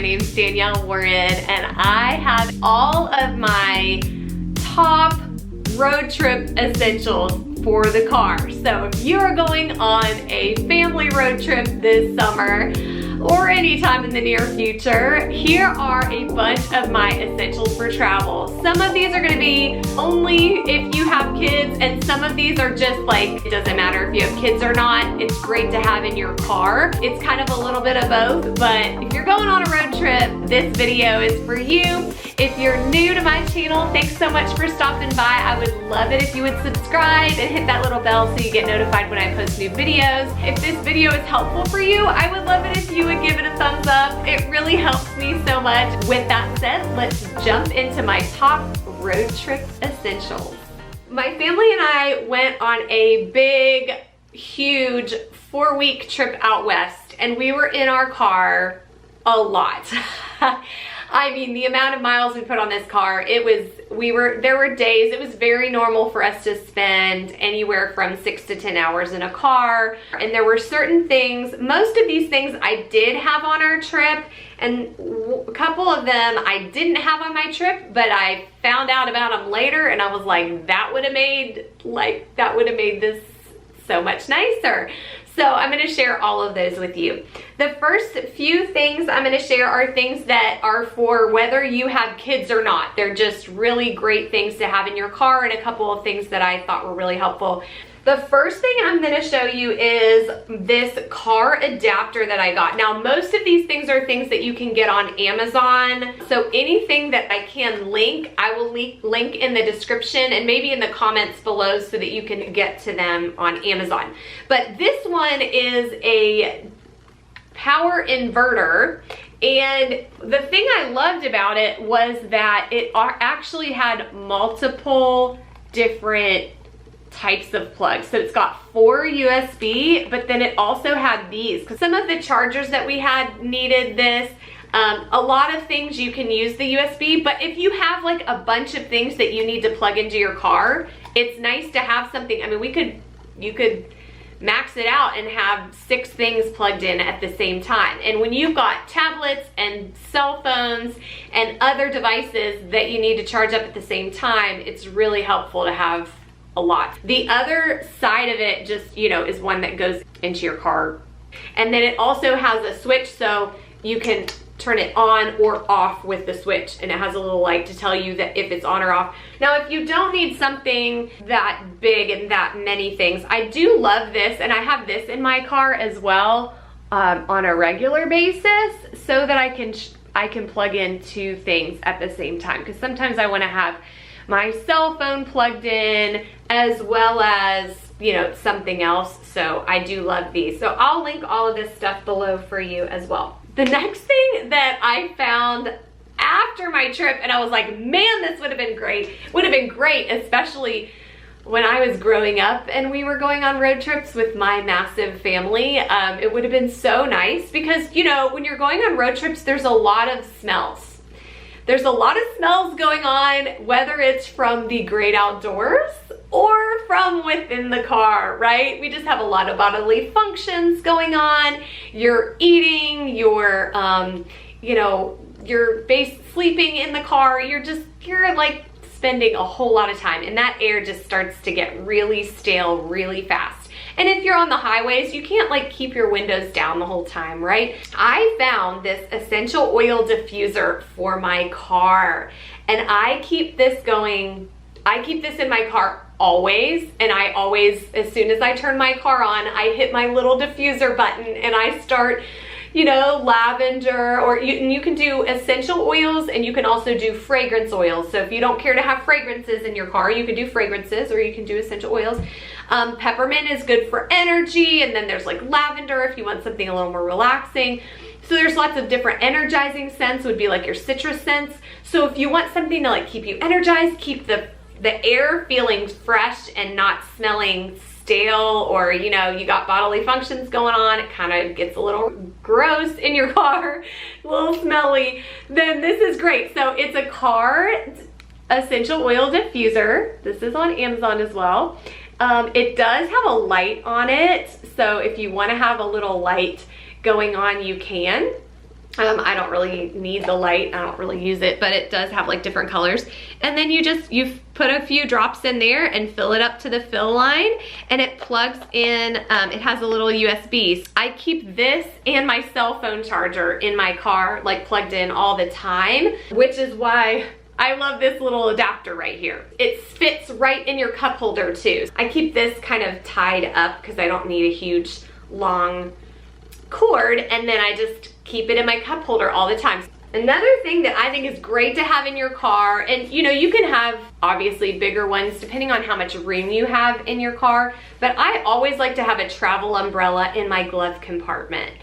name's Danielle Warren, and I have all of my top road trip essentials for the car. So if you are going on a family road trip this summer, or anytime in the near future, here are a bunch of my essentials for travel. Some of these are gonna be only if you have kids, and some of these are just like, it doesn't matter if you have kids or not, it's great to have in your car. It's kind of a little bit of both, but if you're going on a road trip, this video is for you. If you're new to my channel, thanks so much for stopping by. I would love it if you would subscribe and hit that little bell so you get notified when I post new videos. If this video is helpful for you, I would love it if you would give it a thumbs up. It really helps me so much. With that said, let's jump into my top road trip essentials. My family and I went on a big, huge 4-week trip out west, and we were in our car a lot. I mean, the amount of miles we put on this car, there were days, it was very normal for us to spend anywhere from 6 to 10 hours in a car. And there were certain things, most of these things I did have on our trip, and a couple of them I didn't have on my trip, but I found out about them later, and I was like, that would have made this so much nicer. So I'm gonna share all of those with you. The first few things I'm gonna share are things that are for whether you have kids or not. They're just really great things to have in your car, and a couple of things that I thought were really helpful. The first thing I'm gonna show you is this car adapter that I got. Now, most of these things are things that you can get on Amazon. So anything that I can link, I will link in the description and maybe in the comments below so that you can get to them on Amazon. But this one is a power inverter. And the thing I loved about it was that it actually had multiple different types of plugs. So it's got 4 USB, but then it also had these, because some of the chargers that we had needed this. A lot of things you can use the USB, but if you have like a bunch of things that you need to plug into your car, it's nice to have something. I mean, you could max it out and have 6 things plugged in at the same time. And when you've got tablets and cell phones and other devices that you need to charge up at the same time, it's really helpful to have a lot. The other side of it just, is one that goes into your car. And then it also has a switch, so you can turn it on or off with the switch, and it has a little light to tell you that if it's on or off. Now, if you don't need something that big and that many things, I do love this, and I have this in my car as well on a regular basis, so that I can plug in 2 things at the same time, because sometimes I want to have my cell phone plugged in as well as, something else. So I do love these. So I'll link all of this stuff below for you as well. The next thing that I found after my trip, and I was like, man, this would have been great. Would have been great, especially when I was growing up and we were going on road trips with my massive family. It would have been so nice because, when you're going on road trips, there's a lot of smells. There's a lot of smells going on, whether it's from the great outdoors or from within the car, right? We just have a lot of bodily functions going on. You're eating, you're sleeping in the car. You're like spending a whole lot of time, and that air just starts to get really stale really fast. And if you're on the highways, you can't like keep your windows down the whole time, right? I found this essential oil diffuser for my car, and I keep this in my car always, and I always, as soon as I turn my car on, I hit my little diffuser button and I start, lavender, or you can do essential oils, and you can also do fragrance oils. So if you don't care to have fragrances in your car, you can do fragrances, or you can do essential oils. Peppermint is good for energy, and then there's like lavender if you want something a little more relaxing. So there's lots of different energizing scents, would be like your citrus scents. So if you want something to like keep you energized, keep the air feeling fresh and not smelling stale, or you got bodily functions going on, it kind of gets a little gross in your car, a little smelly, then this is great. So it's a car essential oil diffuser. This is on Amazon as well. It does have a light on it, so if you want to have a little light going on, you can. I don't really need the light. I don't really use it, but it does have like different colors. And then you put a few drops in there and fill it up to the fill line, and it plugs in. It has a little USB. I keep this and my cell phone charger in my car, like plugged in all the time, which is why I love this little adapter right here. It fits right in your cup holder too. I keep this kind of tied up because I don't need a huge long cord, and then I just keep it in my cup holder all the time. Another thing that I think is great to have in your car, and you know, you can have obviously bigger ones depending on how much room you have in your car, but I always like to have a travel umbrella in my glove compartment.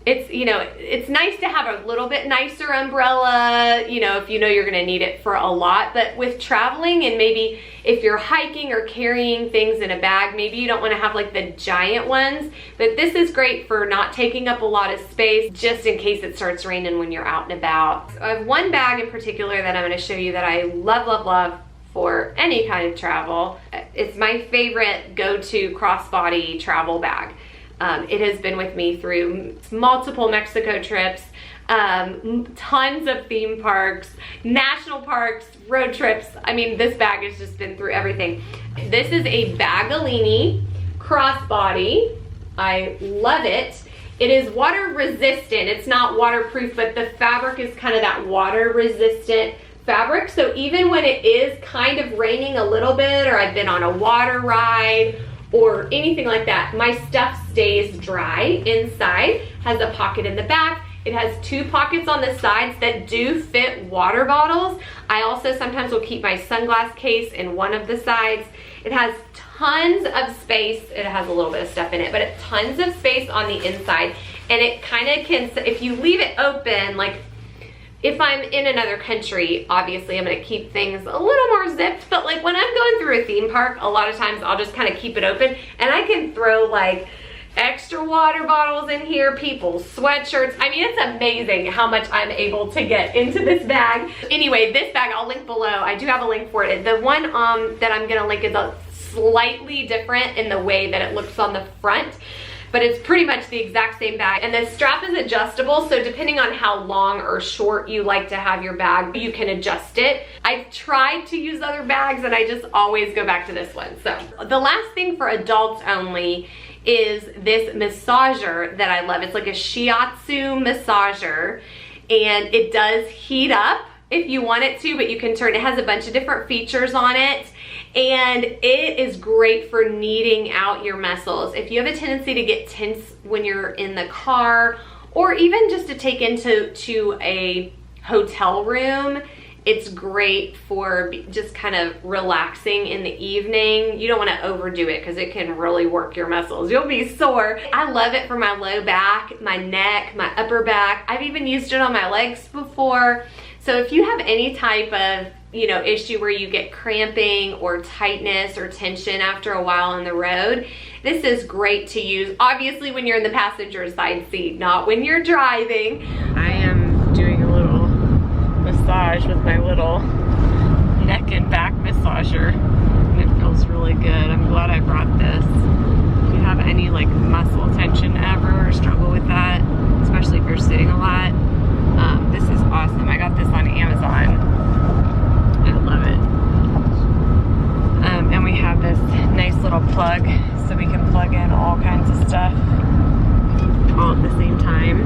It's, you know, it's nice to have a little bit nicer umbrella, you know, if you know you're gonna need it for a lot. But with traveling, and maybe if you're hiking or carrying things in a bag, maybe you don't wanna have like the giant ones, but this is great for not taking up a lot of space, just in case it starts raining when you're out and about. So I have one bag in particular that I'm gonna show you that I love, love, love for any kind of travel. It's my favorite go-to crossbody travel bag. It has been with me through multiple Mexico trips, tons of theme parks, national parks, road trips. I mean, this bag has just been through everything. This is a Bagolini crossbody. I love it. It is water resistant. It's not waterproof, but the fabric is kind of that water resistant fabric. So even when it is kind of raining a little bit, or I've been on a water ride, or anything like that, my stuff stays dry inside. Has a pocket in the back. It has two pockets on the sides that do fit water bottles. I also sometimes will keep my sunglass case in one of the sides. It has tons of space. It has a little bit of stuff in it, but it's tons of space on the inside. And it kind of can, if you leave it open, like if I'm in another country, obviously I'm gonna keep things a little more zipped, but like when I'm going through a theme park, a lot of times I'll just kind of keep it open, and I can throw like extra water bottles in here, people's sweatshirts. I mean, it's amazing how much I'm able to get into this bag. Anyway, this bag, I'll link below. I do have a link for it. The one that I'm gonna link is a slightly different in the way that it looks on the front, but it's pretty much the exact same bag. And the strap is adjustable, so depending on how long or short you like to have your bag, you can adjust it. I've tried to use other bags and I just always go back to this one. So the last thing for adults only is this massager that I love. It's like a shiatsu massager, and it does heat up if you want it to, but you can turn, it has a bunch of different features on it. And it is great for kneading out your muscles. If you have a tendency to get tense when you're in the car, or even just to take into a hotel room, it's great for just kind of relaxing in the evening. You don't want to overdo it because it can really work your muscles. You'll be sore. I love it for my low back, my neck, my upper back. I've even used it on my legs before. So if you have any type of, you know, issue where you get cramping or tightness or tension after a while on the road, this is great to use. Obviously when you're in the passenger side seat, not when you're driving. I am doing a little massage with my little neck and back massager, and it feels really good. I'm glad I brought this. If you have any like muscle tension ever or struggle with that, especially if you're sitting a lot, this is awesome. I got this on Amazon. I love it. And we have this nice little plug so we can plug in all kinds of stuff all at the same time.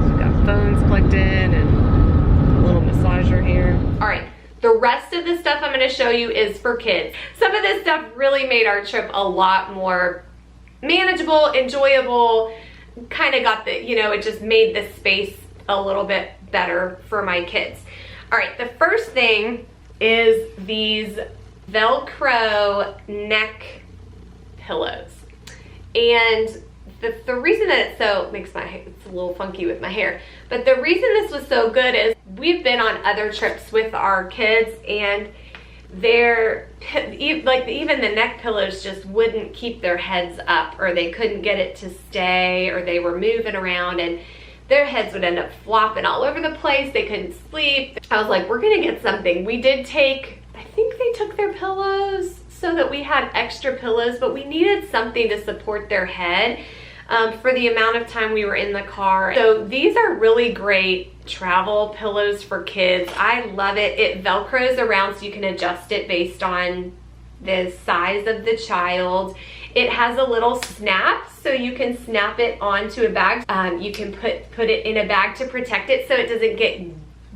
We've got phones plugged in and a little massager here. All right, the rest of the stuff I'm gonna show you is for kids. Some of this stuff really made our trip a lot more manageable, enjoyable, kind of got the, you know, it just made the space a little bit better for my kids. All right, the first thing is these Velcro neck pillows. And the reason that it's so, makes my hair, it's a little funky with my hair, but the reason this was so good is we've been on other trips with our kids, and they're, like even the neck pillows just wouldn't keep their heads up, or they couldn't get it to stay, or they were moving around and their heads would end up flopping all over the place. They couldn't sleep. I was like, we're gonna get something. We did take, I think they took their pillows so that we had extra pillows, but we needed something to support their head. for the amount of time we were in the car. So these are really great travel pillows for kids. I love it. It Velcros around so you can adjust it based on the size of the child. It has a little snap, so you can snap it onto a bag. You can put it in a bag to protect it so it doesn't get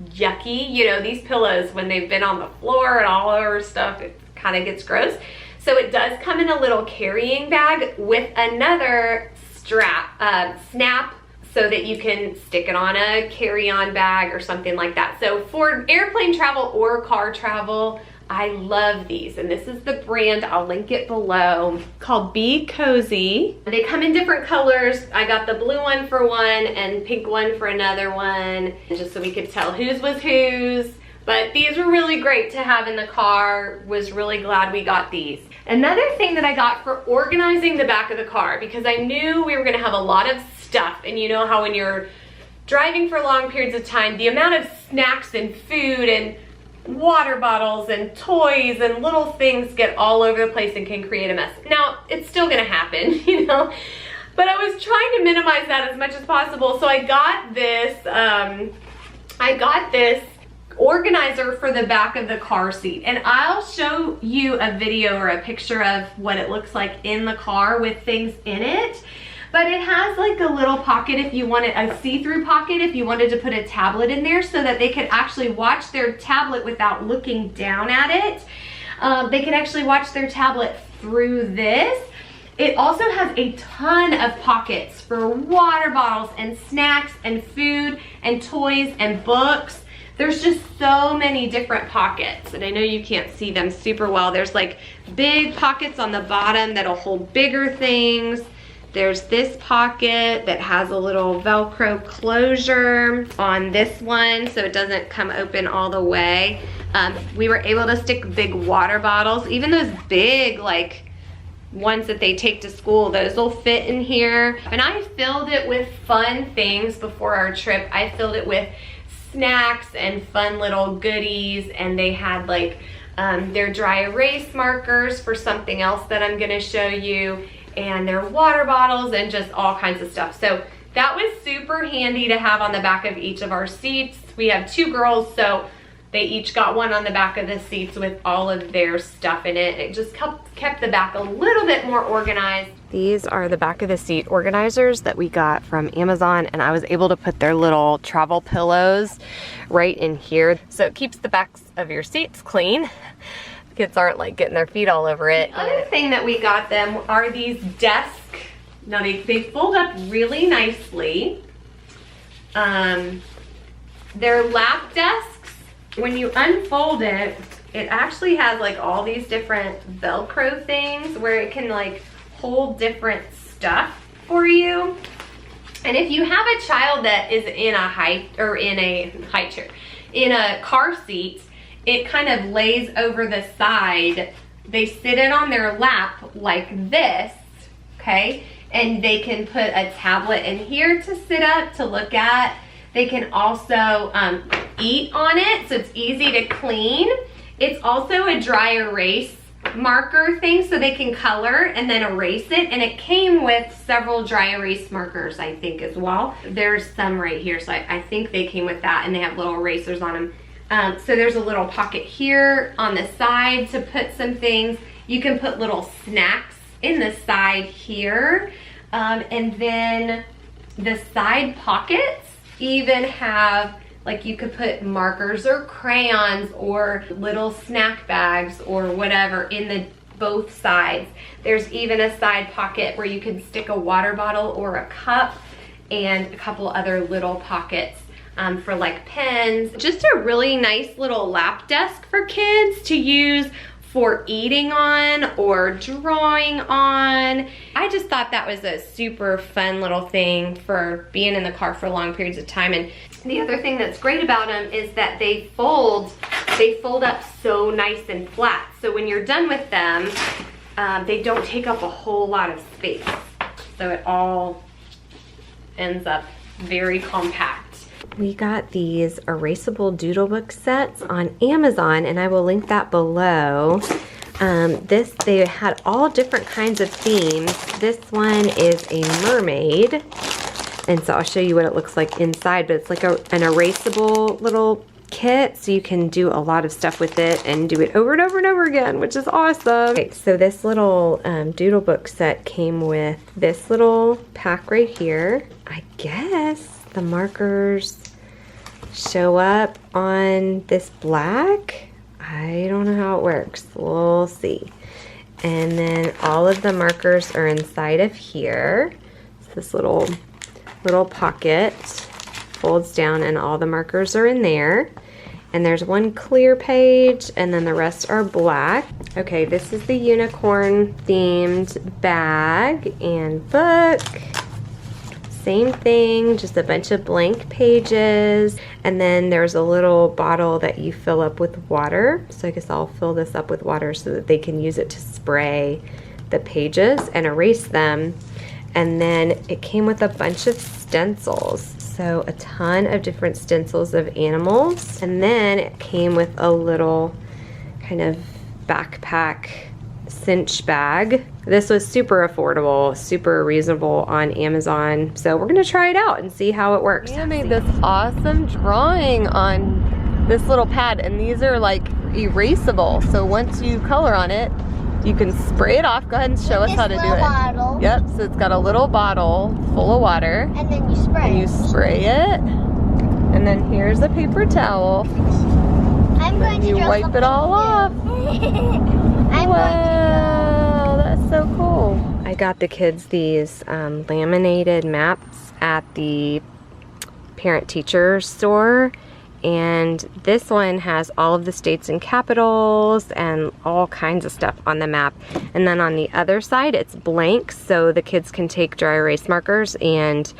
yucky. You know, these pillows, when they've been on the floor and all over stuff, it kind of gets gross. So it does come in a little carrying bag with another snap, so that you can stick it on a carry-on bag or something like that. So for airplane travel or car travel, I love these, and this is the brand, I'll link it below, called Be Cozy. They come in different colors. I got the blue one for one and pink one for another one, just so we could tell whose was whose. But these were really great to have in the car. Was really glad we got these. Another thing that I got for organizing the back of the car, because I knew we were gonna have a lot of stuff, and you know how when you're driving for long periods of time, the amount of snacks and food and water bottles and toys and little things get all over the place and can create a mess. Now, it's still gonna happen, you know, but I was trying to minimize that as much as possible. So I got this organizer for the back of the car seat, and I'll show you a video or a picture of what it looks like in the car with things in it. But it has like a little pocket if you wanted, a see-through pocket if you wanted to put a tablet in there so that they could actually watch their tablet without looking down at it. They can actually watch their tablet through this. It also has a ton of pockets for water bottles and snacks and food and toys and books. There's just so many different pockets, and I know you can't see them super well. There's like big pockets on the bottom that'll hold bigger things. There's this pocket that has a little Velcro closure on this one so it doesn't come open all the way. We were able to stick big water bottles, even those big like ones that they take to school, those will fit in here. And I filled it with fun things before our trip. I filled it with snacks and fun little goodies, and they had like their dry erase markers for something else that I'm gonna show you, and their water bottles and just all kinds of stuff. So that was super handy to have on the back of each of our seats. We have 2 girls, so they each got one on the back of the seats with all of their stuff in it. It just kept the back a little bit more organized. These are the back of the seat organizers that we got from Amazon, and I was able to put their little travel pillows right in here. So it keeps the backs of your seats clean. Kids aren't like getting their feet all over it. The other thing that we got them are these desks. Now they fold up really nicely. They're lap desks. When you unfold it, it actually has like all these different Velcro things where it can like hold different stuff for you. And if you have a child that is in a car seat, it kind of lays over the side. They sit it on their lap like this, okay? And they can put a tablet in here to sit up to look at. They can also eat on it, so it's easy to clean. It's also a dry erase marker thing, so they can color and then erase it. And it came with several dry erase markers, I think, as well. There's some right here, so I think they came with that, and they have little erasers on them. So there's a little pocket here on the side to put some things. You can put little snacks in the side here. And then the side pockets even have, like, you could put markers or crayons or little snack bags or whatever in both sides. There's even a side pocket where you can stick a water bottle or a cup, and a couple other little pockets for like pens. Just a really nice little lap desk for kids to use for eating on or drawing on. I just thought that was a super fun little thing for being in the car for long periods of time. And the other thing that's great about them is that they fold up so nice and flat. So when you're done with them, they don't take up a whole lot of space. So it all ends up very compact. We got these erasable doodle book sets on Amazon, and I will link that below. They had all different kinds of themes. This one is a mermaid, and so I'll show you what it looks like inside, but it's like an erasable little kit, so you can do a lot of stuff with it and do it over and over and over again, which is awesome. Okay, so this little doodle book set came with this little pack right here. I guess the markers show up on this black. I don't know how it works. We'll see. And then all of the markers are inside of here. It's this little pocket folds down and all the markers are in there. And there's one clear page and then the rest are black. Okay, this is the unicorn themed bag and book. Same thing, just a bunch of blank pages. And then there's a little bottle that you fill up with water. So I guess I'll fill this up with water so that they can use it to spray the pages and erase them. And then it came with a bunch of stencils. So a ton of different stencils of animals. And then it came with a little kind of backpack cinch bag. This was super affordable, super reasonable on Amazon. So we're gonna try it out and see how it works. I made this awesome drawing on this little pad, and these are like erasable. So once you color on it, you can spray it off. Go ahead and show us how to do it. Bottle. Yep, so it's got a little bottle full of water. And then you spray. And you spray it. And then here's a paper towel. I'm going to you wipe it all off. Wow, that's so cool. I got the kids these laminated maps at the parent-teacher store, and this one has all of the states and capitals and all kinds of stuff on the map. And then on the other side, it's blank, so the kids can take dry erase markers and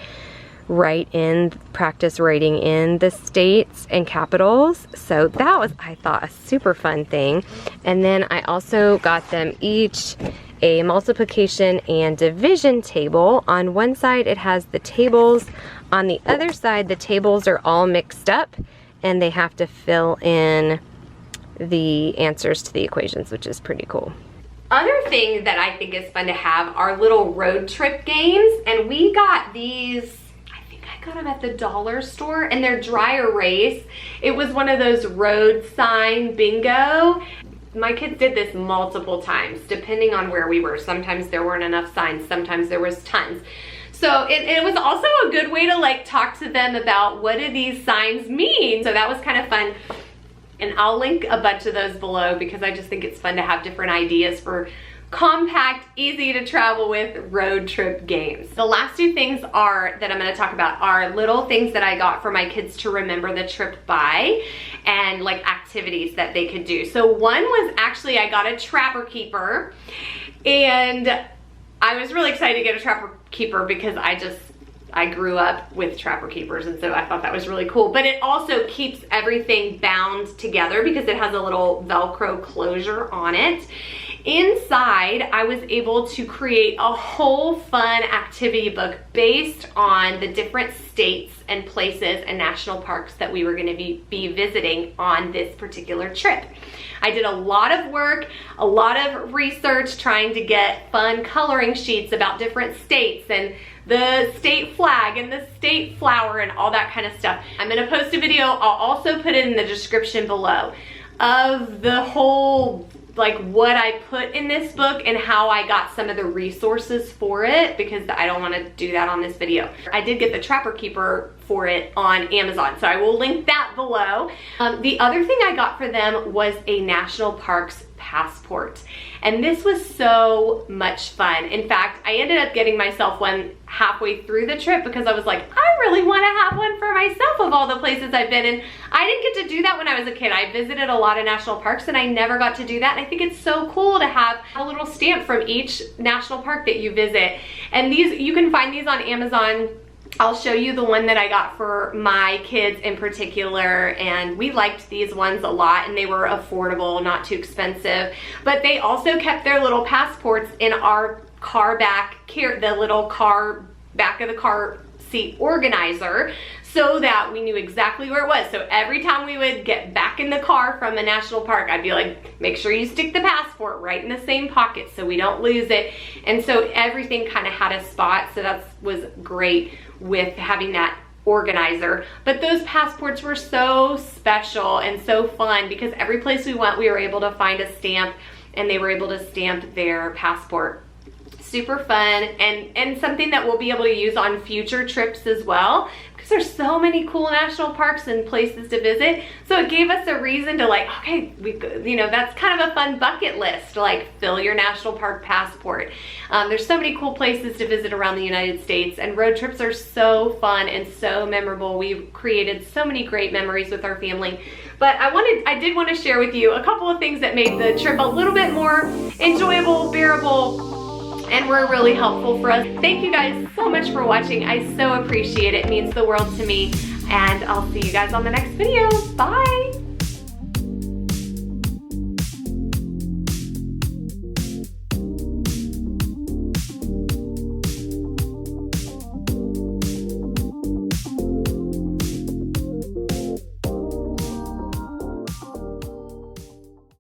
practice writing in the states and capitals. So that was, I thought, a super fun thing. And then I also got them each a multiplication and division table. On one side it has the tables, on the other side the tables are all mixed up and they have to fill in the answers to the equations, which is pretty cool. Other thing that I think is fun to have are little road trip games, and we got these, got them at the dollar store, and they're dry erase. It was one of those road sign bingo. My kids did this multiple times depending on where we were. Sometimes there weren't enough signs, sometimes there was tons. So it was also a good way to like talk to them about what do these signs mean. So that was kind of fun. And I'll link a bunch of those below because I just think it's fun to have different ideas for compact, easy to travel with road trip games. The last two things that I'm gonna talk about are little things that I got for my kids to remember the trip by, and like activities that they could do. So one was actually, I got a trapper keeper, and I was really excited to get a trapper keeper because I grew up with trapper keepers, and so I thought that was really cool. But it also keeps everything bound together because it has a little Velcro closure on it. Inside, I was able to create a whole fun activity book based on the different states and places and national parks that we were going to be visiting on this particular trip. I did a lot of work, a lot of research trying to get fun coloring sheets about different states and the state flag and the state flower and all that kind of stuff. I'm going to post a video. I'll also put it in the description below of the whole, like what I put in this book and how I got some of the resources for it, because I don't want to do that on this video. I did get the trapper keeper for it on Amazon, so I will link that below. The other thing I got for them was a national parks passport, and this was so much fun. In fact, I ended up getting myself one halfway through the trip because I was like, I really want to have one for myself of all the places I've been, and I didn't get to do that when I was a kid. I visited a lot of national parks and I never got to do that, and I think it's so cool to have a little stamp from each national park that you visit. And these, you can find these on Amazon. I'll show you the one that I got for my kids in particular, and we liked these ones a lot, and they were affordable, not too expensive. But they also kept their little passports in our car back, the little car back of the car seat organizer. so that we knew exactly where it was. So every time we would get back in the car from a national park, I'd be like, make sure you stick the passport right in the same pocket so we don't lose it. And so everything kind of had a spot, so that was great with having that organizer. But those passports were so special and so fun because every place we went, we were able to find a stamp and they were able to stamp their passport. Super fun and something that we'll be able to use on future trips as well, because there's so many cool national parks and places to visit. So it gave us a reason to like, okay, that's kind of a fun bucket list, like fill your national park passport. There's so many cool places to visit around the United States, and road trips are so fun and so memorable. We've created so many great memories with our family. But I did want to share with you a couple of things that made the trip a little bit more enjoyable, bearable, and were really helpful for us. Thank you guys so much for watching. I so appreciate it. It means the world to me. And I'll see you guys on the next video. Bye.